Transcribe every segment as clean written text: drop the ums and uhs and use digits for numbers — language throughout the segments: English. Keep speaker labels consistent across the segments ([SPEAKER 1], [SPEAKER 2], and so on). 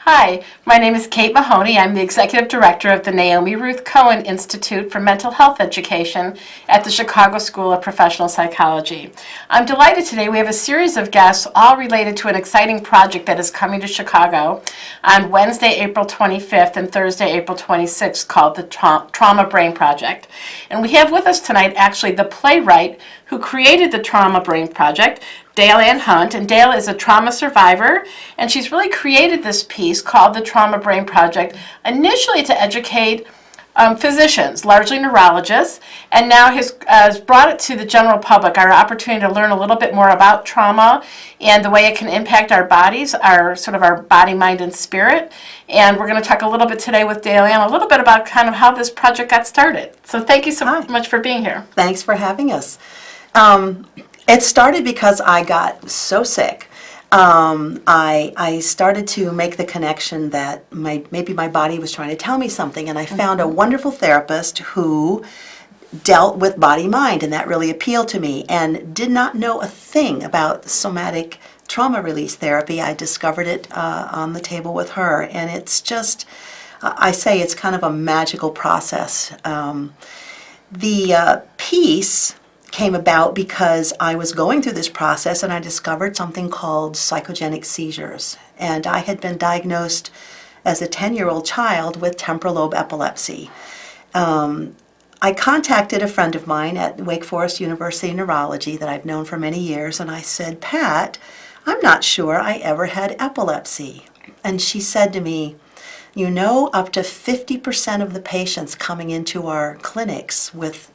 [SPEAKER 1] Hi, my name is Kate Mahoney. I'm the Executive Director of the Naomi Ruth Cohen Institute for Mental Health Education at the Chicago School of Professional Psychology. I'm delighted today we have a series of guests all related to an exciting project that is coming to Chicago on Wednesday, April 25th and Thursday, April 26th called the Trauma Brain Project. And we have with us tonight actually the playwright who created the Trauma Brain Project, Dale Ann Hunt, and Dale is a trauma survivor, and she's really created this piece called the Trauma Brain Project, initially to educate physicians, largely neurologists, and now has brought it to the general public, our opportunity to learn a little bit more about trauma and the way it can impact our bodies, our body, mind, and spirit. And we're going to talk a little bit today with Dale Ann, a little bit about kind of how this project got started. So thank you so much for being here.
[SPEAKER 2] Thanks for having us. It started because I got so sick. I started to make the connection that maybe my body was trying to tell me something, and I found a wonderful therapist who dealt with body-mind, and that really appealed to me, and did not know a thing about somatic trauma release therapy. I discovered it on the table with her, and it's just, I say it's kind of a magical process. The piece came about because I was going through this process and I discovered something called psychogenic seizures. And I had been diagnosed as a 10-year-old child with temporal lobe epilepsy. I contacted a friend of mine at Wake Forest University Neurology that I've known for many years, and I said, "Pat, I'm not sure I ever had epilepsy." And she said to me, "You know, up to 50% of the patients coming into our clinics with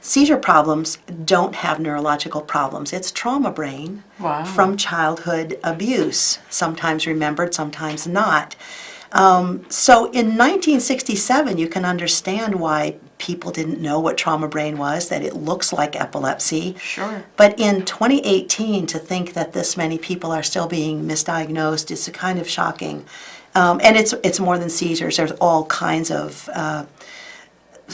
[SPEAKER 2] seizure problems don't have neurological problems. It's trauma brain from childhood abuse, sometimes remembered, sometimes not." So in 1967, you can understand why people didn't know what trauma brain was, that it looks like epilepsy.
[SPEAKER 1] Sure.
[SPEAKER 2] But in 2018, to think that this many people are still being misdiagnosed is kind of shocking. And it's more than seizures. There's all kinds of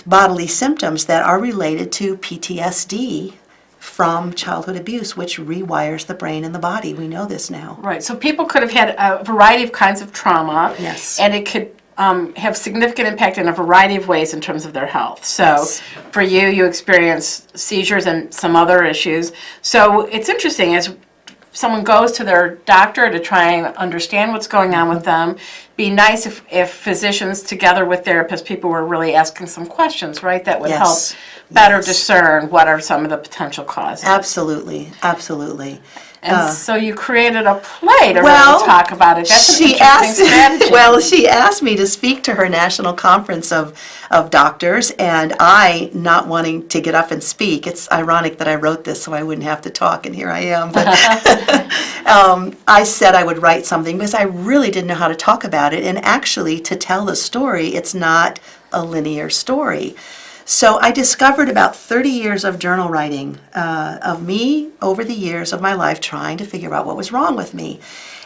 [SPEAKER 2] bodily symptoms that are related to PTSD from childhood abuse, which rewires the brain and the body. We know this now.
[SPEAKER 1] Right, so people could have had a variety of kinds of trauma,
[SPEAKER 2] Yes.
[SPEAKER 1] and it could have significant impact in a variety of ways in terms of their health. So
[SPEAKER 2] Yes.
[SPEAKER 1] for you experienced seizures and some other issues. So it's interesting, as someone goes to their doctor to try and understand what's going on with them, be nice if physicians together with therapists, people were really asking some questions, right, that would
[SPEAKER 2] Yes.
[SPEAKER 1] help better
[SPEAKER 2] Yes.
[SPEAKER 1] discern what are some of the potential causes.
[SPEAKER 2] Absolutely, absolutely.
[SPEAKER 1] And so you created a play to
[SPEAKER 2] well,
[SPEAKER 1] really talk about it. That's an interesting strategy.
[SPEAKER 2] Well, she asked me to speak to her national conference of doctors, and I, not wanting to get up and speak, it's ironic that I wrote this so I wouldn't have to talk, and here I am. But I said I would write something because I really didn't know how to talk about it, and actually to tell the story, it's not a linear story. So I discovered about 30 years of journal writing of me over the years of my life trying to figure out what was wrong with me.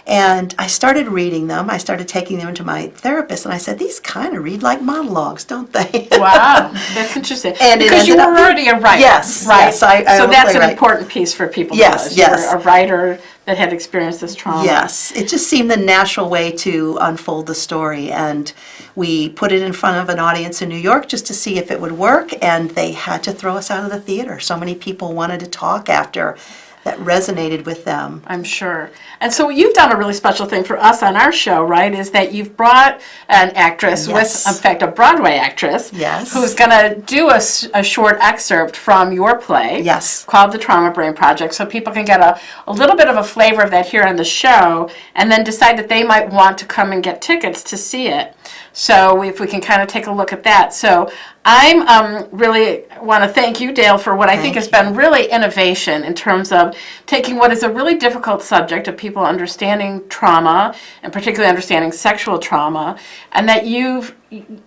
[SPEAKER 2] And I started reading them. I started taking them to my therapist, and I said, "These kind of read like monologues, don't they?"
[SPEAKER 1] Wow, that's interesting.
[SPEAKER 2] And
[SPEAKER 1] because you were already a writer,
[SPEAKER 2] yes,
[SPEAKER 1] right?
[SPEAKER 2] yes, I
[SPEAKER 1] so
[SPEAKER 2] am a
[SPEAKER 1] that's an
[SPEAKER 2] playwright.
[SPEAKER 1] important piece for people
[SPEAKER 2] Yes,
[SPEAKER 1] to know.
[SPEAKER 2] yes.
[SPEAKER 1] You were a writer that had experienced this trauma.
[SPEAKER 2] Yes, it just seemed the natural way to unfold the story, and we put it in front of an audience in New York just to see if it would work, and they had to throw us out of the theater. So many people wanted to talk after. That resonated with them.
[SPEAKER 1] I'm sure. And so you've done a really special thing for us on our show, right, is that you've brought an actress
[SPEAKER 2] Yes.
[SPEAKER 1] with, in fact, a Broadway actress,
[SPEAKER 2] Yes.
[SPEAKER 1] who's going to do a short excerpt from your play
[SPEAKER 2] Yes.
[SPEAKER 1] called The Trauma Brain Project, so people can get a little bit of a flavor of that here on the show, and then decide that they might want to come and get tickets to see it. So if we can kind of take a look at that. So I'm really want to thank you, Dale, for what I think has been really innovation in terms of taking what is a really difficult subject of people understanding trauma, and particularly understanding sexual trauma, and that you've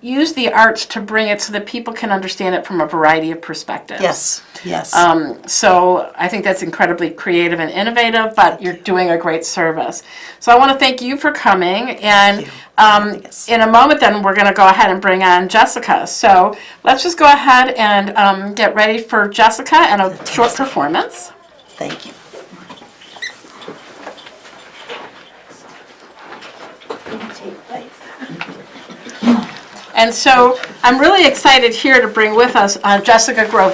[SPEAKER 1] used the arts to bring it so that people can understand it from a variety of perspectives.
[SPEAKER 2] Yes, yes.
[SPEAKER 1] So I think that's incredibly creative and innovative, but you're doing a great service. So I want to thank you for coming, and in a moment then we're going to go ahead and bring on Jessica. So let's just go ahead and get ready for Jessica and a short performance.
[SPEAKER 2] Thank you.
[SPEAKER 1] And so I'm really excited here to bring with us Jessica Grove,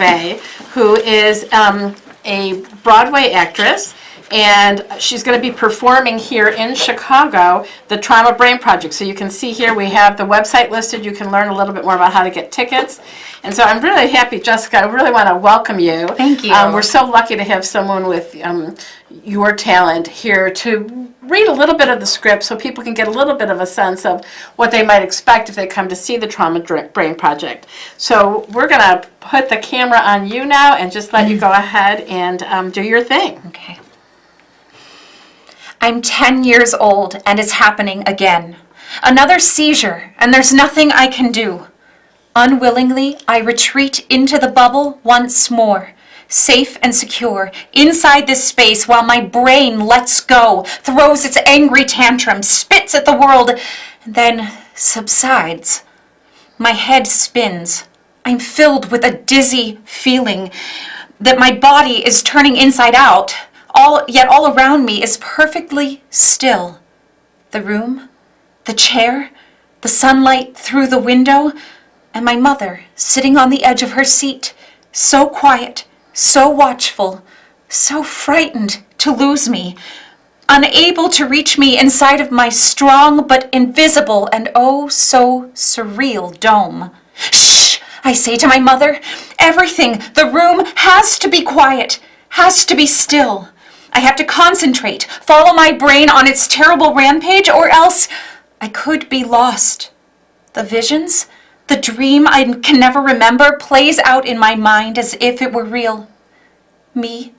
[SPEAKER 1] who is a Broadway actress, and she's going to be performing here in Chicago, the Trauma Brain Project. So you can see here we have the website listed. You can learn a little bit more about how to get tickets. And so I'm really happy, Jessica, I really want to welcome you.
[SPEAKER 3] Thank you.
[SPEAKER 1] We're so lucky to have someone with your talent here to read a little bit of the script so people can get a little bit of a sense of what they might expect if they come to see the Trauma Brain Project. So we're going to put the camera on you now and just let you go ahead and do your thing.
[SPEAKER 3] Okay. I'm 10 years old and it's happening again. Another seizure, and there's nothing I can do. Unwillingly, I retreat into the bubble once more, safe and secure, inside this space while my brain lets go, throws its angry tantrum, spits at the world, and then subsides. My head spins. I'm filled with a dizzy feeling that my body is turning inside out. Yet all around me is perfectly still. The room, the chair, the sunlight through the window, and my mother sitting on the edge of her seat, so quiet, so watchful, so frightened to lose me, unable to reach me inside of my strong but invisible and oh so surreal dome. Shh, I say to my mother, everything, the room has to be quiet, has to be still. I have to concentrate, follow my brain on its terrible rampage, or else I could be lost. The visions, the dream I can never remember plays out in my mind as if it were real. Me,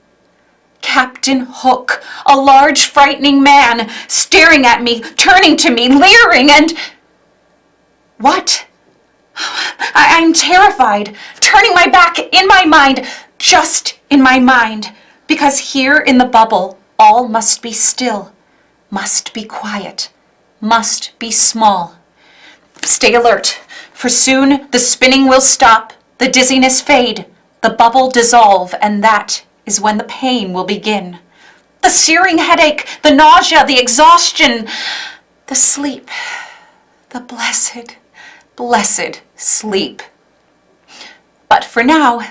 [SPEAKER 3] Captain Hook, a large frightening man, staring at me, turning to me, leering, and... What? I'm terrified, turning my back in my mind, just in my mind. Because here in the bubble, all must be still, must be quiet, must be small. Stay alert, for soon the spinning will stop, the dizziness fade, the bubble dissolve, and that is when the pain will begin. The searing headache, the nausea, the exhaustion, the sleep, the blessed, blessed sleep. But for now,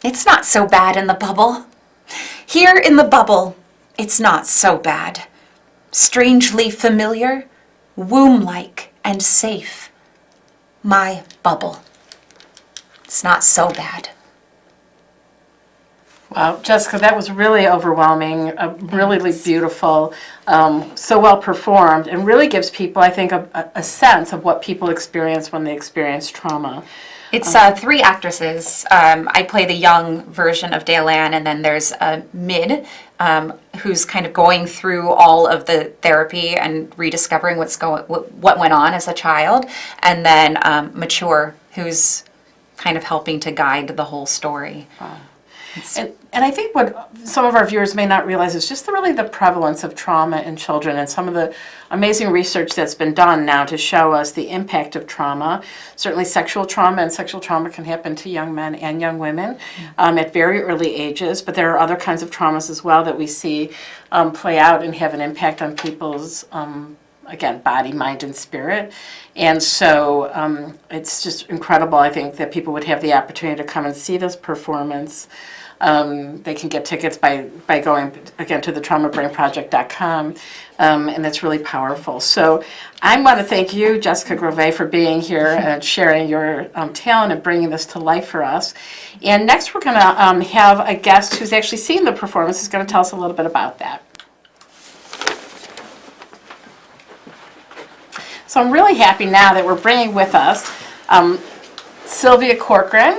[SPEAKER 3] it's not so bad in the bubble. Here in the bubble, it's not so bad. Strangely familiar, womb-like and safe. My bubble. It's not so bad.
[SPEAKER 1] Wow, Jessica, that was really overwhelming, really beautiful, so well performed, and really gives people, I think, a sense of what people experience when they experience trauma.
[SPEAKER 3] It's 3 actresses. I play the young version of Dale Ann, and then there's Mid, who's kind of going through all of the therapy and rediscovering what went on as a child, and then Mature, who's kind of helping to guide the whole story.
[SPEAKER 1] Wow. And I think what some of our viewers may not realize is just really the prevalence of trauma in children and some of the amazing research that's been done now to show us the impact of trauma. Certainly sexual trauma, and sexual trauma can happen to young men and young women at very early ages, but there are other kinds of traumas as well that we see play out and have an impact on people's again, body, mind, and spirit. And so it's just incredible, I think, that people would have the opportunity to come and see this performance. They can get tickets by going, again, to the traumabrainproject.com, and it's really powerful. So I want to thank you, Jessica Grove, for being here and sharing your talent and bringing this to life for us. And next we're going to have a guest who's actually seen the performance, who's going to tell us a little bit about that. So I'm really happy now that we're bringing with us Sylvia Corcoran.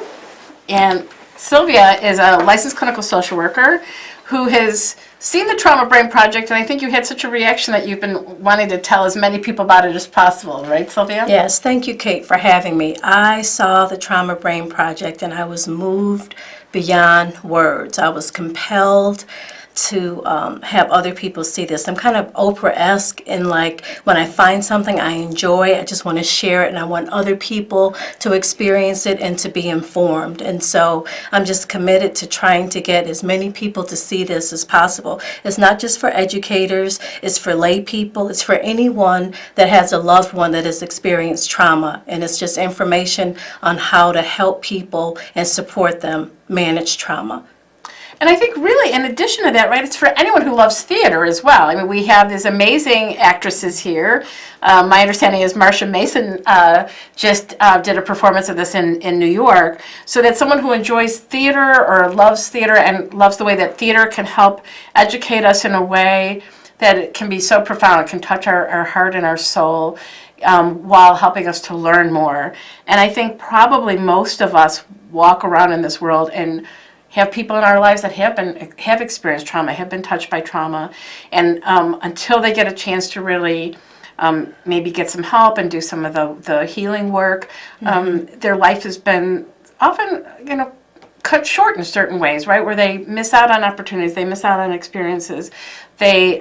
[SPEAKER 1] And Sylvia is a licensed clinical social worker who has seen the Trauma Brain Project, and I think you had such a reaction that you've been wanting to tell as many people about it as possible, right, Sylvia?
[SPEAKER 4] Yes, thank you, Kate, for having me. I saw the Trauma Brain Project and I was moved beyond words. I was compelled to have other people see this. I'm kind of Oprah-esque in like when I find something I enjoy, I just want to share it and I want other people to experience it and to be informed. And so I'm just committed to trying to get as many people to see this as possible. It's not just for educators, it's for lay people, it's for anyone that has a loved one that has experienced trauma. And it's just information on how to help people and support them manage trauma.
[SPEAKER 1] And I think really, in addition to that, right, it's for anyone who loves theater as well. I mean, we have these amazing actresses here. My understanding is Marsha Mason just did a performance of this in New York. So that someone who enjoys theater or loves theater and loves the way that theater can help educate us in a way that it can be so profound, it can touch our heart and our soul while helping us to learn more. And I think probably most of us walk around in this world and have people in our lives that have experienced trauma, have been touched by trauma, and until they get a chance to really maybe get some help and do some of the healing work, their life has been often, cut short in certain ways, right? Where they miss out on opportunities, they miss out on experiences, they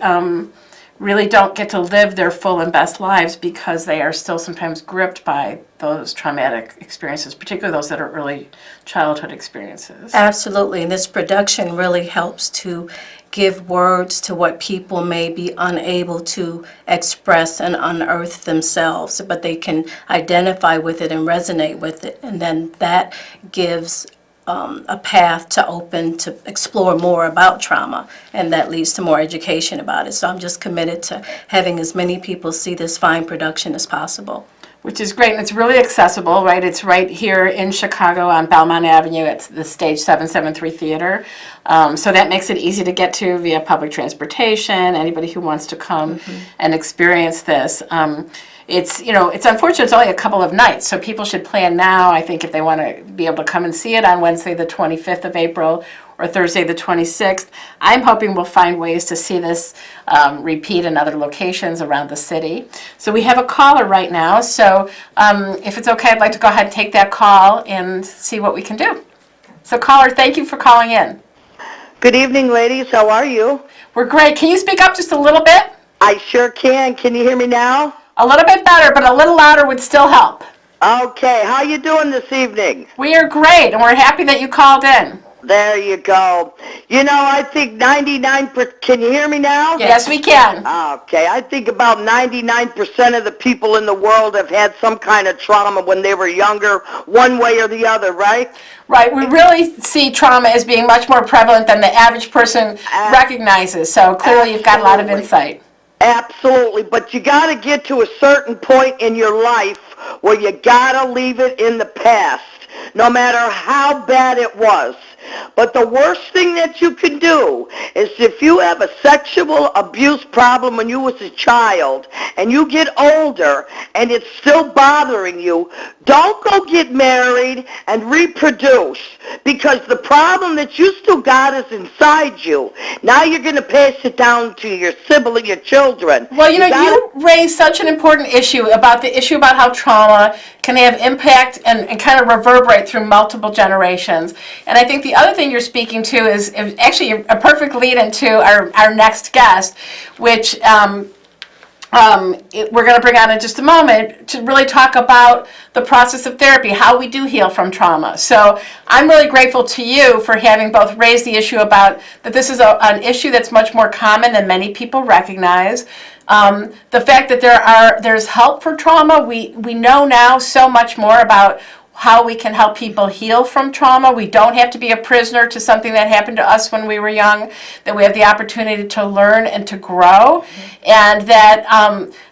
[SPEAKER 1] really don't get to live their full and best lives because they are still sometimes gripped by those traumatic experiences, particularly those that are early childhood experiences.
[SPEAKER 4] Absolutely, and this production really helps to give words to what people may be unable to express and unearth themselves, but they can identify with it and resonate with it, and then that gives a path to open to explore more about trauma, and that leads to more education about it. So I'm just committed to having as many people see this fine production as possible.
[SPEAKER 1] Which is great, and it's really accessible, right? It's right here in Chicago on Belmont Avenue. It's the Stage 773 Theater. So that makes it easy to get to via public transportation, anybody who wants to come and experience this. It's unfortunate it's only a couple of nights, so people should plan now, I think, if they want to be able to come and see it on Wednesday the 25th of April or Thursday the 26th. I'm hoping we'll find ways to see this repeat in other locations around the city. So we have a caller right now, so if it's okay, I'd like to go ahead and take that call and see what we can do. So caller, thank you for calling in.
[SPEAKER 5] Good evening, ladies. How are you?
[SPEAKER 1] We're great. Can you speak up just a little bit?
[SPEAKER 5] I sure can. Can you hear me now?
[SPEAKER 1] A little bit better, but a little louder would still help.
[SPEAKER 5] Okay. How you doing this evening?
[SPEAKER 1] We are great, and we're happy that you called in.
[SPEAKER 5] There you go. I think 99%, can you hear me now?
[SPEAKER 1] Yes, we can.
[SPEAKER 5] Okay. I think about 99% of the people in the world have had some kind of trauma when they were younger, one way or the other, right?
[SPEAKER 1] Right. We really see trauma as being much more prevalent than the average person recognizes, so clearly you've got a lot of insight.
[SPEAKER 5] Absolutely, but you got to get to a certain point in your life where you got to leave it in the past, no matter how bad it was. But the worst thing that you can do is if you have a sexual abuse problem when you was a child and you get older and it's still bothering you, don't go get married and reproduce, because the problem that you still got is inside you. Now you're going to pass it down to your sibling, your children.
[SPEAKER 1] Well, you raised such an important issue about how trauma can have impact and kind of reverberate through multiple generations. And I think the other thing you're speaking to is actually a perfect lead into our next guest, which we're going to bring on in just a moment to really talk about the process of therapy, how we do heal from trauma. So I'm really grateful to you for having both raised the issue about that this is an issue that's much more common than many people recognize. The fact that there's help for trauma, we know now so much more about how we can help people heal from trauma. We don't have to be a prisoner to something that happened to us when we were young, that we have the opportunity to learn and to grow, and that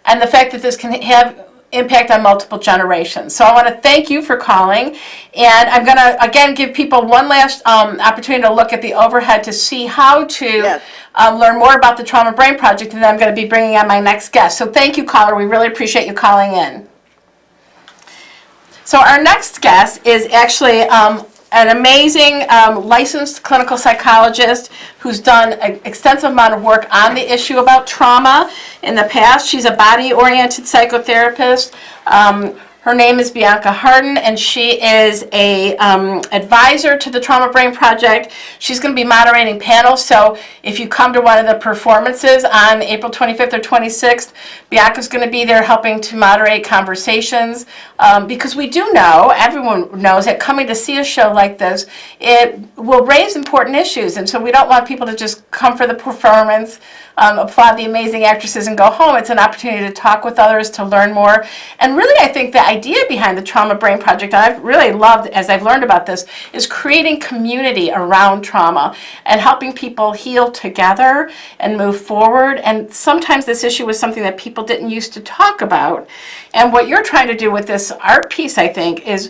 [SPEAKER 1] and the fact that this can have impact on multiple generations. So I want to thank you for calling, and I'm going to again give people one last opportunity to look at the overhead to see how to learn more about the Trauma Brain Project, and then I'm going to be bringing on my next guest. So thank you, caller. We really appreciate you calling in. So our next guest is actually an amazing licensed clinical psychologist who's done an extensive amount of work on the issue about trauma in the past. She's a body-oriented psychotherapist Her name is Bianca Harden, and she is a advisor to the Trauma Brain Project. She's going to be moderating panels, so if you come to one of the performances on April 25th or 26th, Bianca's going to be there helping to moderate conversations, because we do know, everyone knows, that coming to see a show like this, it will raise important issues, and so we don't want people to just come for the performance, applaud the amazing actresses and go home. It's an opportunity to talk with others, to learn more. And really, I think the idea behind the Trauma Brain Project, and I've really loved as I've learned about this, is creating community around trauma and helping people heal together and move forward. And sometimes this issue was something that people didn't used to talk about. And what you're trying to do with this art piece, I think, is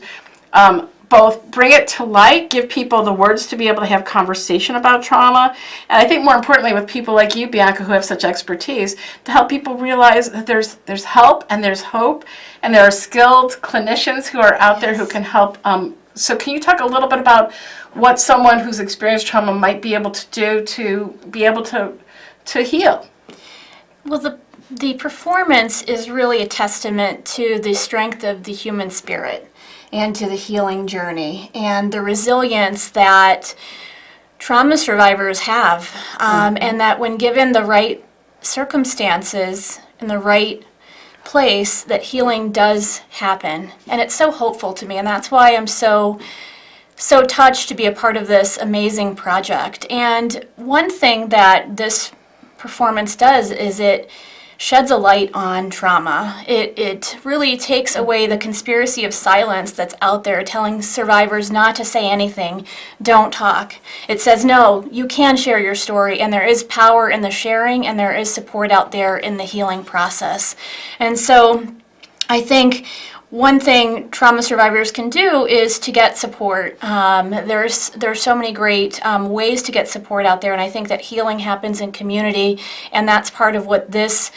[SPEAKER 1] both bring it to light, give people the words to be able to have conversation about trauma, and I think more importantly with people like you, Bianca, who have such expertise, to help people realize that there's help and there's hope, and there are skilled clinicians who are out there who can help. So can you talk a little bit about what someone who's experienced trauma might be able to do to be able to heal?
[SPEAKER 6] Well, the performance is really a testament to the strength of the human spirit and to the healing journey and the resilience that trauma survivors have, and that when given the right circumstances in the right place, that healing does happen. And it's so hopeful to me, and that's why I'm so touched to be a part of this amazing project. And one thing that this performance does is it sheds a light on trauma. It really takes away the conspiracy of silence that's out there telling survivors not to say anything, don't talk. It says, no, you can share your story, and there is power in the sharing, and there is support out there in the healing process. And so I think one thing trauma survivors can do is to get support. There's so many great ways to get support out there, and I think that healing happens in community, and that's part of what this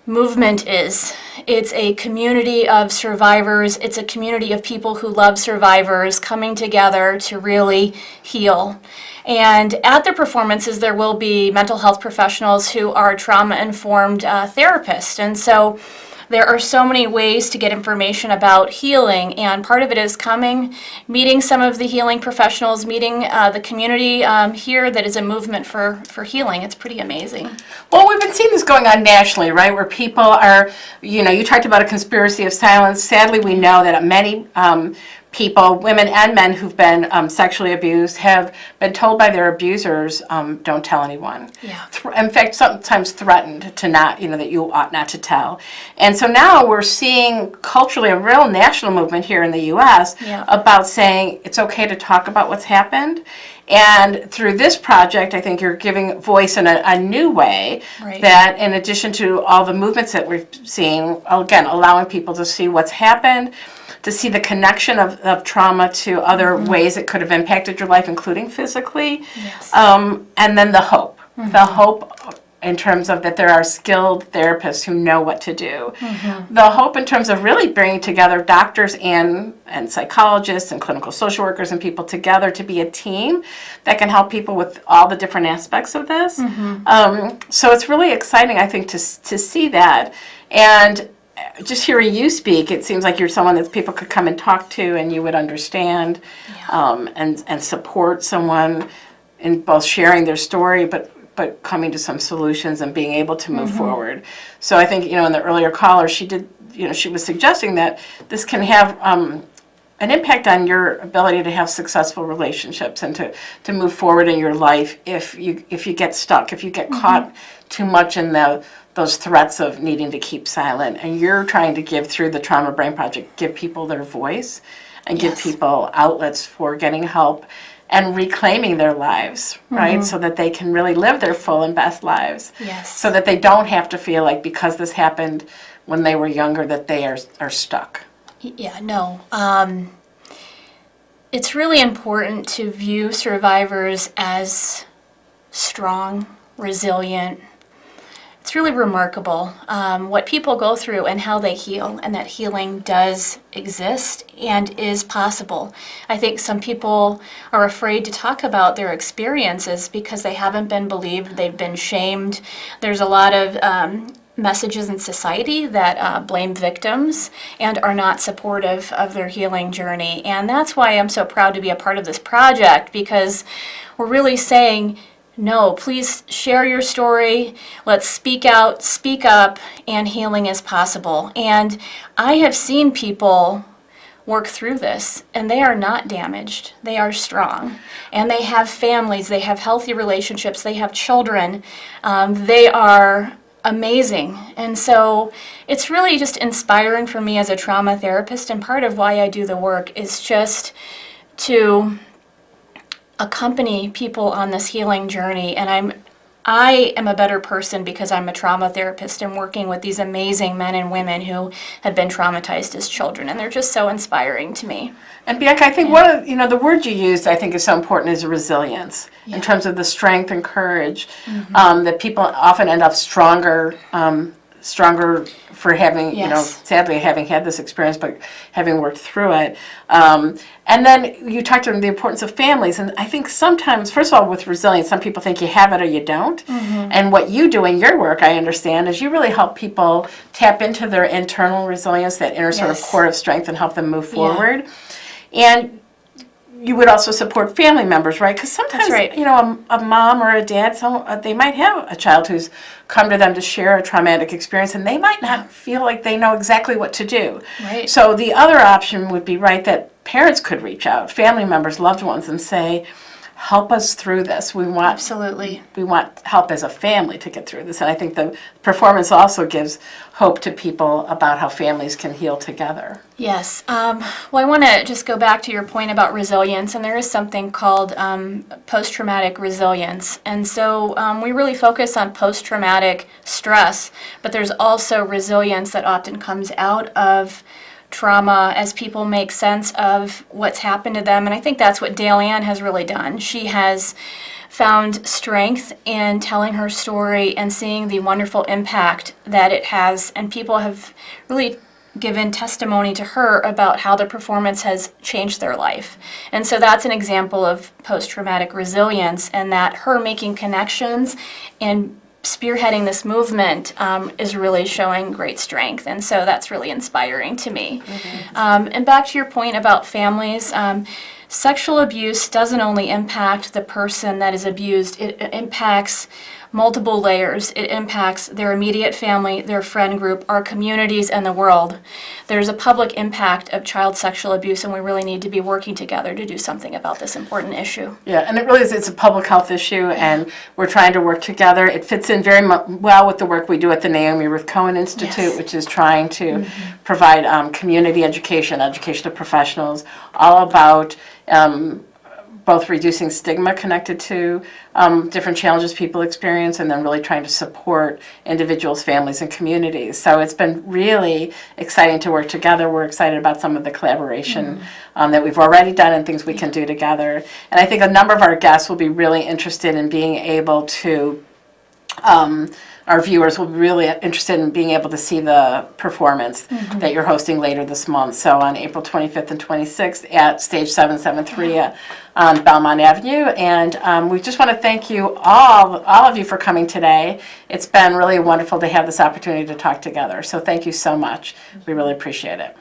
[SPEAKER 6] movement is. It's a community of survivors. It's a community of people who love survivors coming together to really heal. And at the performances, there will be mental health professionals who are trauma-informed therapists, and so there are so many ways to get information about healing, and part of it is coming, meeting some of the healing professionals, meeting the community here that is a movement for healing. It's pretty amazing.
[SPEAKER 1] Well, we've been seeing this going on nationally, right, where people are, you talked about a conspiracy of silence. Sadly, we know that many people, women and men who've been sexually abused, have been told by their abusers, don't tell anyone.
[SPEAKER 6] Yeah.
[SPEAKER 1] In fact, sometimes threatened to not, that you ought not to tell. And so now we're seeing culturally a real national movement here in the U.S.
[SPEAKER 6] Yeah.
[SPEAKER 1] about saying it's okay to talk about what's happened. And through this project, I think you're giving voice in a new way,
[SPEAKER 6] Right.
[SPEAKER 1] that in addition to all the movements that we've seen, again, allowing people to see what's happened, to see the connection of trauma to other ways it could have impacted your life, including physically.
[SPEAKER 6] Yes.
[SPEAKER 1] And then the hope. The hope in terms of that there are skilled therapists who know what to do. The hope in terms of really bringing together doctors and psychologists and clinical social workers and people together to be a team that can help people with all the different aspects of this. So it's really exciting, I think, to see that. And just hearing you speak, it seems like you're someone that people could come and talk to and you would understand, and support someone in both sharing their story, but coming to some solutions and being able to move forward. So I think, in the earlier caller, she was suggesting that this can have an impact on your ability to have successful relationships and to move forward in your life if you get stuck, if you get caught too much in those threats of needing to keep silent. And you're trying to give, through the Trauma Brain Project, give people their voice and give people outlets for getting help and reclaiming their lives, right? So that they can really live their full and best lives.
[SPEAKER 6] Yes.
[SPEAKER 1] So that they don't have to feel like because this happened when they were younger that they are stuck.
[SPEAKER 6] Yeah, no. It's really important to view survivors as strong, resilient. It's really remarkable what people go through and how they heal, and that healing does exist and is possible. I think some people are afraid to talk about their experiences because they haven't been believed, they've been shamed. There's a lot of messages in society that blame victims and are not supportive of their healing journey. And that's why I'm so proud to be a part of this project, because we're really saying, no, please share your story. Let's speak out, speak up, and healing is possible. And I have seen people work through this, and they are not damaged. They are strong, and they have families, they have healthy relationships, they have children. They are amazing. And so it's really just inspiring for me as a trauma therapist, and part of why I do the work is just to accompany people on this healing journey. And I am a better person because I'm a trauma therapist and working with these amazing men and women who have been traumatized as children, and they're just so inspiring to me.
[SPEAKER 1] And Bianca, I think one of, the word you used, I think is so important, is resilience, in terms of the strength and courage, that people often end up stronger for having,
[SPEAKER 6] Yes.
[SPEAKER 1] sadly having had this experience, but having worked through it. And then you talked about the importance of families, and I think sometimes, first of all, with resilience, some people think you have it or you don't. And what you do in your work, I understand, is you really help people tap into their internal resilience, that inner sort of
[SPEAKER 6] Yes.
[SPEAKER 1] core of strength, and help them move forward. And you would also support family members, right? Because sometimes,
[SPEAKER 6] That's right.
[SPEAKER 1] a mom or a dad, they might have a child who's come to them to share a traumatic experience, and they might not feel like they know exactly what to do.
[SPEAKER 6] Right.
[SPEAKER 1] So the other option would be, right, that parents could reach out, family members, loved ones, and say, help us through this. We want help as a family to get through this. And I think the performance also gives hope to people about how families can heal together.
[SPEAKER 6] Yes. Well, I want to just go back to your point about resilience, and there is something called post-traumatic resilience. And so we really focus on post-traumatic stress, but there's also resilience that often comes out of trauma as people make sense of what's happened to them. And I think that's what Dale Ann has really done. She has found strength in telling her story and seeing the wonderful impact that it has, and people have really given testimony to her about how the performance has changed their life. And so that's an example of post-traumatic resilience, and that her making connections and spearheading this movement is really showing great strength, and so that's really inspiring to me. And back to your point about families, sexual abuse doesn't only impact the person that is abused, it impacts multiple layers. It impacts their immediate family, their friend group, our communities, and the world. There's a public impact of child sexual abuse, and we really need to be working together to do something about this important issue.
[SPEAKER 1] Yeah, and it really is, it's a public health issue, and we're trying to work together. It fits in very well with the work we do at the Naomi Ruth Cohen Institute,
[SPEAKER 6] Yes.
[SPEAKER 1] which is trying to provide community education to professionals, all about both reducing stigma connected to different challenges people experience, and then really trying to support individuals, families, and communities. So it's been really exciting to work together. We're excited about some of the collaboration that we've already done and things we can do together. And I think a number of our guests will be really interested in being able to our viewers will be really interested in being able to see the performance that you're hosting later this month. So on April 25th and 26th at Stage 773 on Belmont Avenue. And we just want to thank you, all of you, for coming today. It's been really wonderful to have this opportunity to talk together. So thank you so much. We really appreciate it.